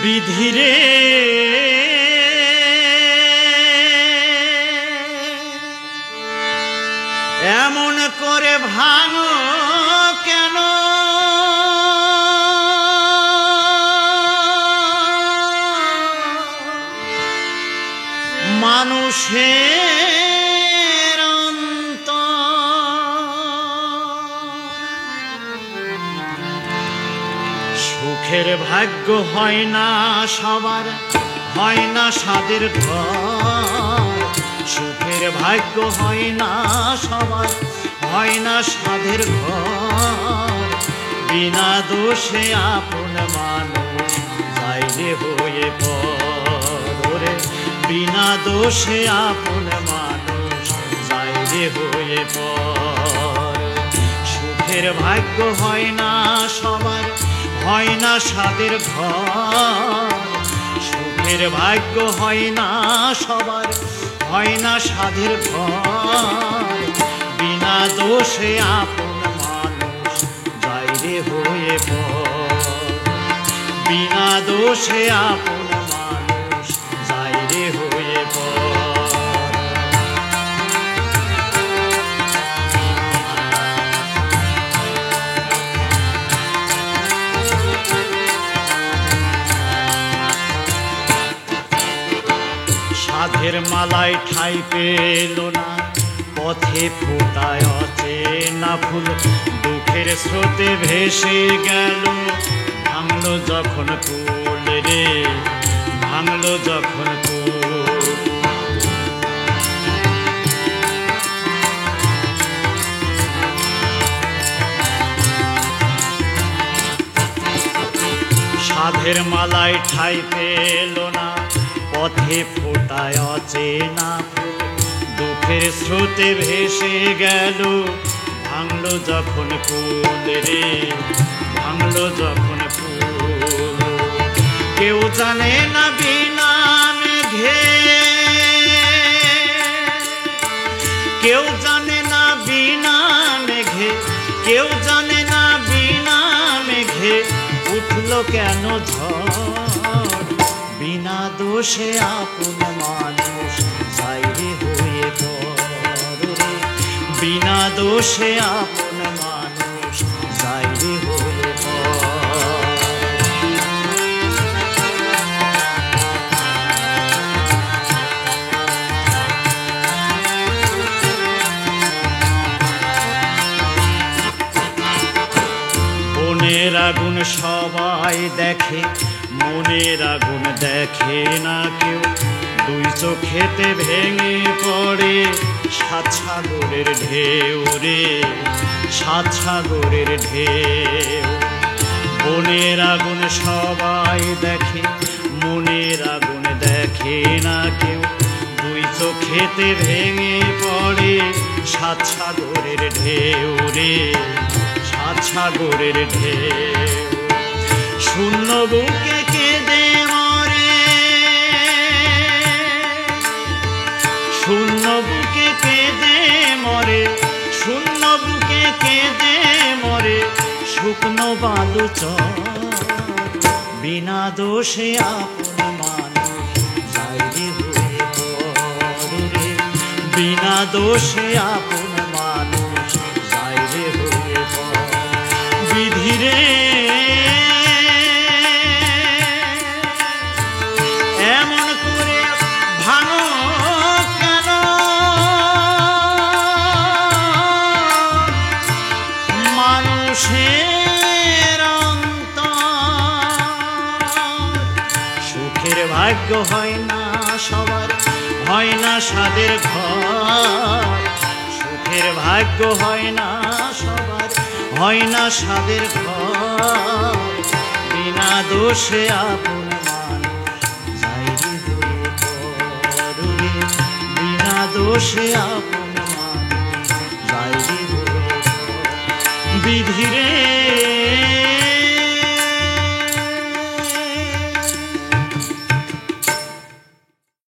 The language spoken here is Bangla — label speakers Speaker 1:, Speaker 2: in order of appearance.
Speaker 1: বিধিরে এমন করে ভাঙো কেন মানুষের সুখের ভাগ্য হয় না সবার, হয় না সাদের ঘর। সুখের ভাগ্য হয় না সবার, হয় না সাদের ঘর। বিনা দোষে আপন মানুষ যাইলে হয়ে পরে, বিনা দোষে আপন মানুষ যাইলে হয়ে পর। সুখের ভাগ্য হয় না সবার, হয় না সাদের ঘর। সুখের ভাগ্য হয় না সবার, হয় না সাধের ঘর। বিনা দোষে আপন মানুষ যাইরে হয়ে পর, বিনা দোষে আপন মানুষ যাইরে হয়ে পর। সাধের মালায় ঠাই পেল না, পথে ফোটায় অচেনা ফুল। দুঃখের স্রোতে ভেসে গেল, ভাঙলো যখন কুল রে, ভাঙলো যখন কুল। সাধের মালায় ঠাই পেল না, পথে ফোটায় অচেনা ফুল। দুঃখের স্রোতে ভেসে গেল, ভাঙলো যখন ফুল রে, ভাঙলো যখন ফুল। কেউ জানে না বিনা মেঘে, কেউ জানে না বিনা মেঘে, কেউ জানে না বিনা মেঘে উঠলো কেন ঝড়। বিনা দোষে আপন মানুষ যাইরে হয়ে পরে, বিনা দোষে আপন মানুষ যাইরে হয়ে পর। বনের আগুন সবাই দেখে, মনের আগুন দেখে না কেউ। দুই চোখেতে ভেঙে পড়ে সাত সাগরের ঢেউ রে, সাত সাগরের ঢেউ। বনের আগুন সবাই দেখে, মনের আগুন দেখে না কেউ। দুই চোখেতে ভেঙে পড়ে সাত সাগরের ঢেউ রে, সাত সাগরের ঢেউ। শূন্য বুকে কেঁদে মরে, শূন্য বুকে কেঁদে মরে, শূন্য বুকে কেঁদে মরে শুকনো বালু চর। বিনা দোষে আপন মানুষ যাইরে হয়ে পরে, বিনা দোষে আপন মানুষ যাইরে হয়ে পর। বিধিরে এমন করে ভাঙো কেন মানুষের অন্তর। সুখের ভাগ্য হয় না সবার, হয় না সাদের ঘর। সুখের ভাগ্য হয় না সবার, হয় না সাদের ঘর। বিনা দোষে আপন দোষে আপন মানুষ যাইরে হয়ে পর। বিধিরে